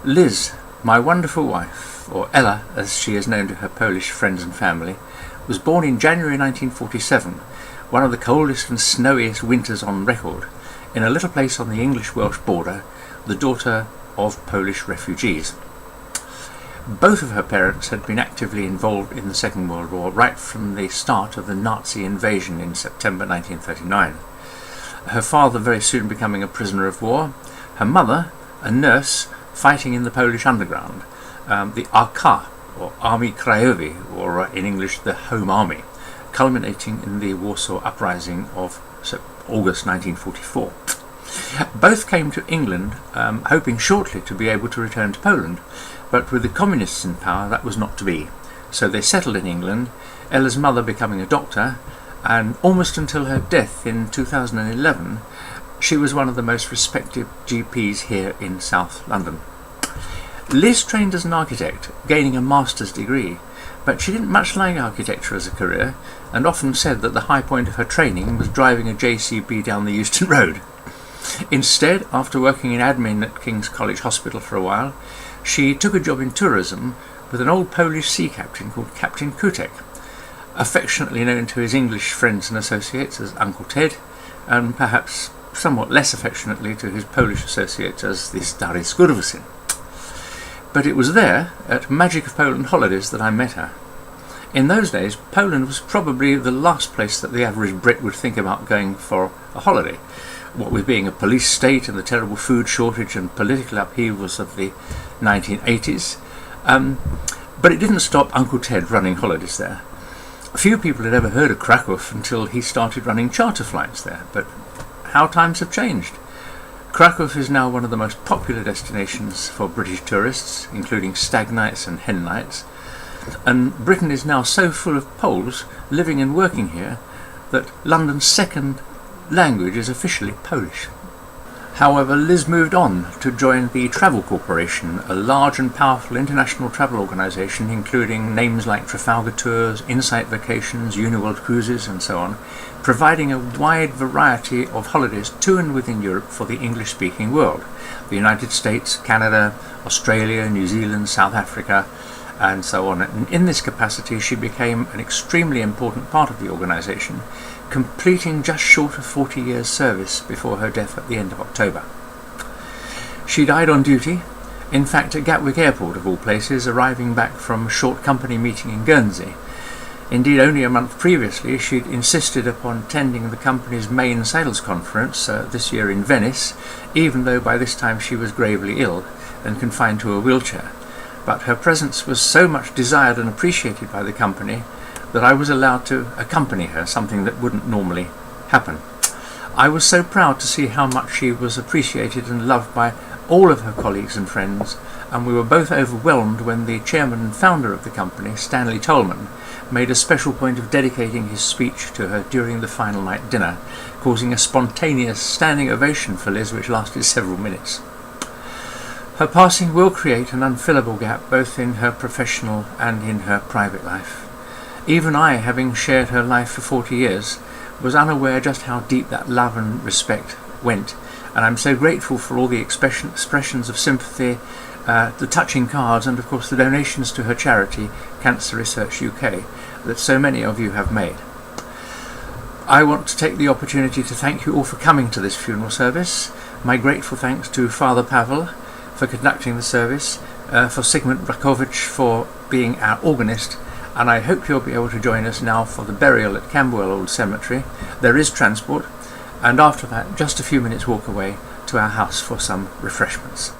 Liz, my wonderful wife, or Ella as she is known to her Polish friends and family, was born in January 1947, one of the coldest and snowiest winters on record, in a little place on the English-Welsh border, the daughter of Polish refugees. Both of her parents had been actively involved in the Second World War right from the start of the Nazi invasion in September 1939. Her father very soon becoming a prisoner of war, her mother, a nurse, fighting in the Polish underground, the AK, or Armii Krajowej, or in English the Home Army, culminating in the Warsaw Uprising of August 1944. Both came to England hoping shortly to be able to return to Poland, but with the communists in power that was not to be. So they settled in England, Ella's mother becoming a doctor, and almost until her death in 2011 she was one of the most respected GPs here in South London. Liz trained as an architect, gaining a master's degree, but she didn't much like architecture as a career and often said that the high point of her training was driving a JCB down the Euston Road. Instead, after working in admin at King's College Hospital for a while, she took a job in tourism with an old Polish sea captain called Captain Kutek, affectionately known to his English friends and associates as Uncle Ted, and perhaps somewhat less affectionately to his Polish associates as the Stary Skurwysyn. But it was there, at Magic of Poland holidays, that I met her. In those days, Poland was probably the last place that the average Brit would think about going for a holiday, what with being a police state and the terrible food shortage and political upheavals of the 1980s. But it didn't stop Uncle Ted running holidays there. Few people had ever heard of Krakow until he started running charter flights there, but how times have changed. Krakow is now one of the most popular destinations for British tourists, including stag nights and hen nights, and Britain is now so full of Poles living and working here that London's second language is officially Polish. However, Liz moved on to join the Travel Corporation, a large and powerful international travel organisation including names like Trafalgar Tours, Insight Vacations, Uniworld Cruises and so on, providing a wide variety of holidays to and within Europe for the English-speaking world, the United States, Canada, Australia, New Zealand, South Africa, and so on. And in this capacity she became an extremely important part of the organisation, completing just short of 40 years service before her death at the end of October. She died on duty, in fact at Gatwick Airport of all places, arriving back from a short company meeting in Guernsey. Indeed, only a month previously she'd insisted upon attending the company's main sales conference this year in Venice, even though by this time she was gravely ill and confined to a wheelchair. But her presence was so much desired and appreciated by the company that I was allowed to accompany her, something that wouldn't normally happen. I was so proud to see how much she was appreciated and loved by all of her colleagues and friends, and we were both overwhelmed when the chairman and founder of the company, Stanley Tolman, made a special point of dedicating his speech to her during the final night dinner, causing a spontaneous standing ovation for Liz which lasted several minutes. Her passing will create an unfillable gap both in her professional and in her private life. Even I, having shared her life for 40 years, was unaware just how deep that love and respect went, and I'm so grateful for all the expressions of sympathy, the touching cards, and of course the donations to her charity, Cancer Research UK, that so many of you have made. I want to take the opportunity to thank you all for coming to this funeral service. My grateful thanks to Father Pawel for conducting the service, for Zygmunt Rakowicz for being our organist, and I hope you'll be able to join us now for the burial at Camberwell Old Cemetery. There is transport, and after that just a few minutes walk away to our house for some refreshments.